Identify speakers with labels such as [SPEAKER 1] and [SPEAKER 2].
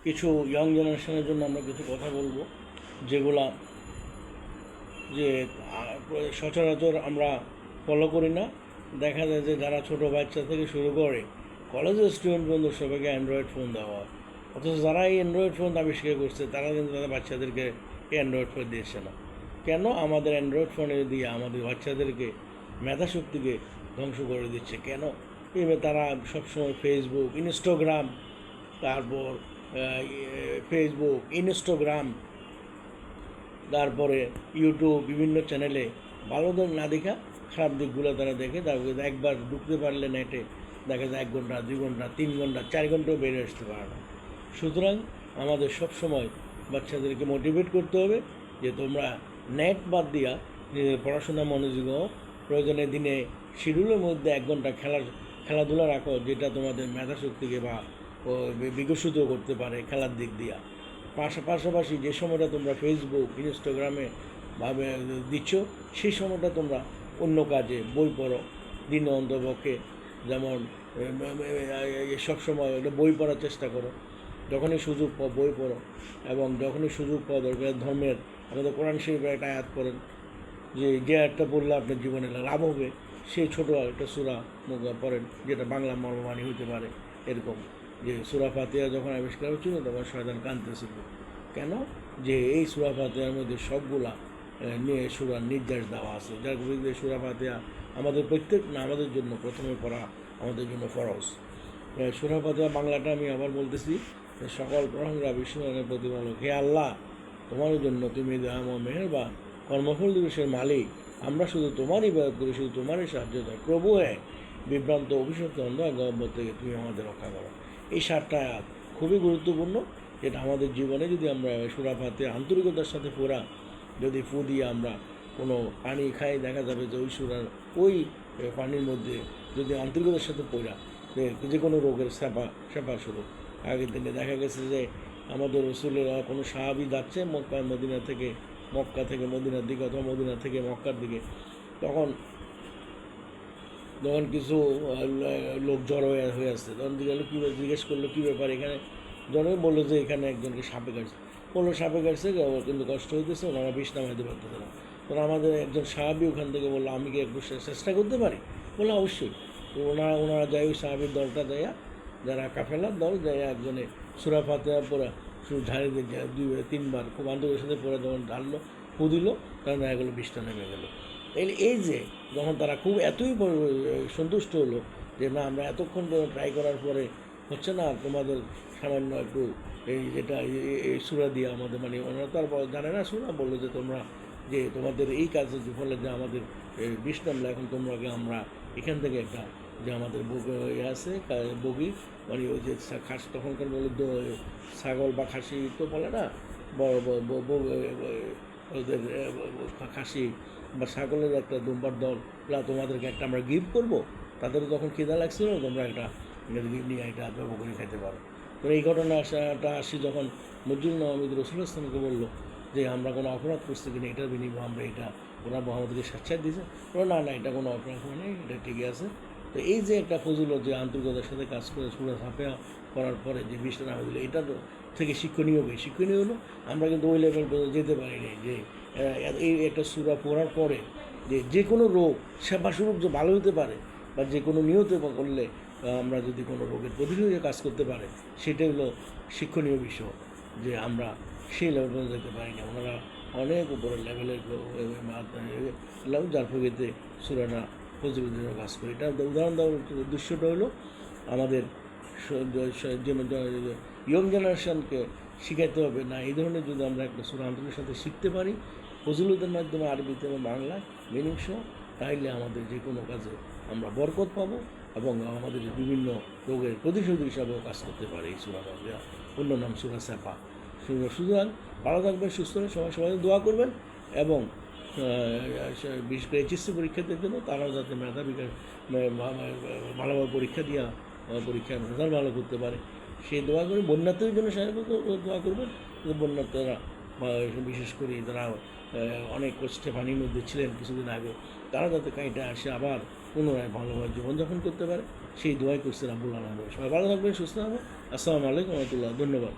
[SPEAKER 1] কিছু ইয়ং জেনারেশনের জন্য আমরা কিছু কথা বলবো, যেগুলা যে সচরাচর আমরা ফলো করি না। দেখা যায় যে যারা ছোটো বাচ্চা থেকে শুরু করে কলেজের স্টুডেন্ট পর্যন্ত সবাইকে অ্যান্ড্রয়েড ফোন দেওয়া হয়, অথচ যারা এই অ্যান্ড্রয়েড ফোন আবিষ্কার করছে তারা কিন্তু তাদের বাচ্চাদেরকে এই অ্যান্ড্রয়েড ফোন দিয়েছে না। কেন? আমাদের অ্যান্ড্রয়েড ফোনে দিয়ে আমাদের বাচ্চাদেরকে মেধাশক্তিকে ধ্বংস করে দিচ্ছে। কেন? তারা সবসময় ফেসবুক, ইনস্টাগ্রাম, তারপর তারপরে ইউটিউব, বিভিন্ন চ্যানেলে ভালো দিক না দেখা খারাপ দিকগুলো তারা দেখে। তারপরে একবার ঢুকতে পারলে নেটে দেখা যায় 1 ঘন্টা, 2 ঘন্টা, 3 ঘন্টা, 4 ঘন্টাও বেরিয়ে আসতে পারে না। সুতরাং আমাদের সবসময় বাচ্চাদেরকে মোটিভেট করতে হবে যে তোমরা নেট বাদ দিয়া নিজের পড়াশোনা মনোযোগ হোক। প্রয়োজনে দিনে শিডিউলের মধ্যে 1 ঘন্টা খেলাধুলা রাখো, যেটা তোমাদের মেধাশক্তিকে বা বিকশিত করতে পারে খেলার দিক দিয়া। পাশাপাশি যে সময়টা তোমরা ফেসবুক, ইনস্টাগ্রামে ভাবে দিচ্ছ, সেই সময়টা তোমরা অন্য কাজে বই পড়ো। দিনে অন্তপক্ষে যেমন সবসময় বই পড়ার চেষ্টা করো। যখনই সুযোগ পাও বই পড়ো, এবং যখনই সুযোগ পাও দরকার ধর্মের আমাদের কোরআন শরীফের একটা আয়াত পড়েন, যে আয়াতটা পড়লে আপনার জীবনে লাভ হবে, সেই ছোটো একটা সূরা পড়েন, যেটা বাংলা মর্মবাণী হইতে পারে এরকম, যে সূরা ফাতিহা যখন আবিষ্কার হচ্ছিল তখন শয়তান কাঁদতেছিল। কেন? যে এই সূরা ফাতিহার মধ্যে সবগুলা সূরার নির্দেশ দেওয়া আছে, যার বিরুদ্ধে সূরা ফাতিহা আমাদের প্রত্যেক না আমাদের জন্য প্রথমে পড়া আমাদের জন্য ফরজ। সূরা ফাতিহা বাংলাটা আমি আবার বলতেছি, সকল প্রসঙ্গা বিশ্বজনের প্রতিপালক, হে আল্লাহ, তোমার জন্য তুমি দয়াময় মেহেরবান, কর্মফল দিবসের মালিক, আমরা শুধু তোমারই ইবাদত করি, শুধু তোমারই সাহায্য চাই। প্রভু হ্যাঁ, বিভ্রান্ত অভিশপ্ত গহ্বর থেকে তুমি আমাদের রক্ষা করো। এই 7টা আয়াত খুবই গুরুত্বপূর্ণ, যেটা আমাদের জীবনে যদি আমরা সূরা ফাতিহা আন্তরিকতার সাথে পড়া, যদি ফু দিয়ে আমরা কোনো পানি খাই, দেখা যাবে যে ওই সূরার ওই পানির মধ্যে যদি আন্তরিকতার সাথে পড়া, যে কোনো রোগের সেবা শুরু। আগের দিনে দেখা গেছে যে আমাদের রসুলের কোনো সাহাবী যাচ্ছে মক্কা থেকে মদিনার দিকে, অথবা মদিনা থেকে মক্কার দিকে, তখন কিছু লোক জড়ো হয়ে আসছে, তখন জিজ্ঞেস করলো কী ব্যাপার এখানে। জড়ো বললো যে এখানে একজনকে সাপে কাটছে। বললো সাপে কাটছে, কিন্তু কষ্ট হইতেছে, ওনারা বিষ নামাইতে পারতেছে না। তখন আমাদের একজন সাহাবী ওখান থেকে বললো, আমি কি একটু চেষ্টা করতে পারি? বললো অবশ্যই। তো ওনারা যায়, ওই সাহাবীর দলটা যায়, যারা কাফেলার দল যায়, একজনে সূরা ফাতিহা পড়া শুধু ঝাড়ি দিয়ে 2-3 বার খুব আন্তরিকের সাথে পড়ে যখন ঢাললো, ফু দিল, তখন দেখা গেলো বিষটা নেমে গেলো। এই যে যখন তারা খুব এতই সন্তুষ্ট হলো যে না, আমরা এতক্ষণ ট্রাই করার পরে হচ্ছে না, তোমাদের সামান্য একটু এই যেটা এই সূরা দিয়ে আমাদের, মানে ওনারা তো আর জানে না সূরা, বললো যে তোমরা যে তোমাদের এই কাজের ফলে যে আমাদের বিষ নামলে, এখন তোমরাকে আমরা এখান থেকে একটা যে আমাদের আছে বগি, মানে ওই যে তখনকার বলে ছাগল বা খাসি তো বলে না, ওদের খাসি বা ছাগলের একটা দুম্বার দল, তোমাদেরকে একটা আমরা গিফট করবো। তাদেরও তখন খিদা লাগছিল, তোমরা একটা নিয়ে এটা জব করে খেতে পারো। তো এই ঘটনাটা আসি যখন মসজিদ নববী রাসূলুল্লাহ সাল্লাল্লাহু আলাইহি বললো যে আমরা কোনো অপরাধ করছি কিনা, এটার বিনিময়ে আমরা এটা, ওরা আমাদেরকে স্বেচ্ছায় দিয়েছে। ওরা না, এটা কোনো অপরাধ নেই, এটা ঠিকই আছে। তো এই যে একটা ফজিলত, যে আন্তরিকতার সাথে কাজ করে সূরা ফাতিহা করার পরে যে বিষটা নামে দিল, এটা থেকে শিক্ষণীয় হলো আমরা কিন্তু ওই লেভেল পর্যন্ত যেতে পারি নাই, যে এই একটা সূরা পড়ার পরে যে কোনো রোগ সেবাস্বরূপ যে ভালো হতে পারে, বা যে কোনো নিয়ত করলে আমরা যদি কোনো রোগের প্রতিরোধে কাজ করতে পারে, সেটাই হলো শিক্ষণীয় বিষয়, যে আমরা সেই লেভেল পর্যন্ত যেতে পারি না। ওনারা অনেক উপরের লেভেলের যার ফলে সূরাটা ফজিলতের কাজ করে। এটা উদাহরণ দেওয়ার উদ্দেশ্যটা হলো আমাদের ইয়ং জেনারেশনকে শিখাইতে হবে না, এই ধরনের যদি আমরা একটা সূরা আন্তরিকের সাথে শিখতে পারি ফজিলতের মাধ্যমে, আরবিতে এবং বাংলায় মিনিং সহ, তাহলে আমাদের যে কোনো কাজে আমরা বরকত পাবো, এবং আমাদের বিভিন্ন রোগের প্রতিশোধ হিসাবেও কাজ করতে পারে এই সূরা ফাতিহা, অন্য নাম সূরা সাফা। সুতরাং ভালো থাকবেন, সুস্থ হয়ে সবাই দোয়া করবেন, এবং বিশেষ করে এইচএসসি পরীক্ষার্থীর জন্য তারাও যাতে মেধা বিকাশ ভালোভাবে পরীক্ষা দিয়া পরীক্ষায় রেজাল্ট ভালো করতে পারে, সেই দোয়া করে। বন্যার্থীর জন্য সাহায্য দোয়া করবেন, বন্যার্থীরা বিশেষ করে যারা অনেক কষ্টে পানির মধ্যে ছিলেন কিছুদিন আগে, তারা যাতে কাইটা আসে আবার পুনরায় ভালোভাবে জীবনযাপন করতে পারে, সেই দোয়াই করছে রাব্বুল আলামিন। সবাই ভালো থাকবেন, সুস্থ থাকবেন। আসসালামু আলাইকুম ওয়া রাহমাতুল্লাহ। ধন্যবাদ।